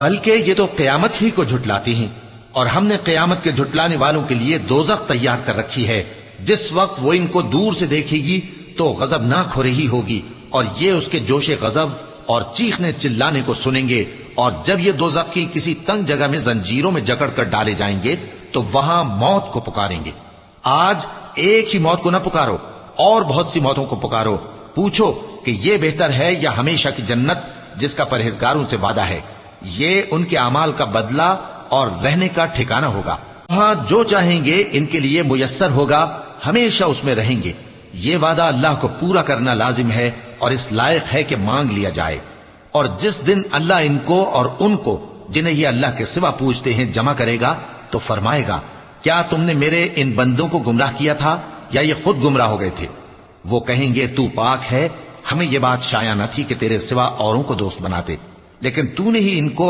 بلکہ یہ تو قیامت ہی کو جھٹلاتی ہیں، اور ہم نے قیامت کے جھٹلانے والوں کے لیے دوزخ تیار کر رکھی ہے، جس وقت وہ ان کو دور سے دیکھے گی تو غضبناک ہو رہی ہوگی، اور یہ اس کے جوش غضب اور چیخنے چلانے کو سنیں گے، اور جب یہ دوزخی کسی تنگ جگہ میں زنجیروں میں جکڑ کر ڈالے جائیں گے تو وہاں موت کو پکاریں گے۔ آج ایک ہی موت کو نہ پکارو، اور بہت سی موتوں کو پکارو، پوچھو کہ یہ بہتر ہے یا ہمیشہ کی جنت جس کا پرہیزگاروں سے وعدہ ہے، یہ ان کے اعمال کا بدلہ اور رہنے کا ٹھکانہ ہوگا، وہاں جو چاہیں گے ان کے لیے میسر ہوگا، ہمیشہ اس میں رہیں گے۔ یہ وعدہ اللہ کو پورا کرنا لازم ہے اور اس لائق ہے کہ مانگ لیا جائے۔ اور جس دن اللہ ان کو اور ان کو جنہیں یہ اللہ کے سوا پوچھتے ہیں جمع کرے گا تو فرمائے گا، کیا تم نے میرے ان بندوں کو گمراہ کیا تھا یا یہ خود گمراہ ہو گئے تھے؟ وہ کہیں گے تو پاک ہے، ہمیں یہ بات شایع نہ تھی کہ تیرے سوا اوروں کو دوست بناتے، لیکن تو نے ہی ان کو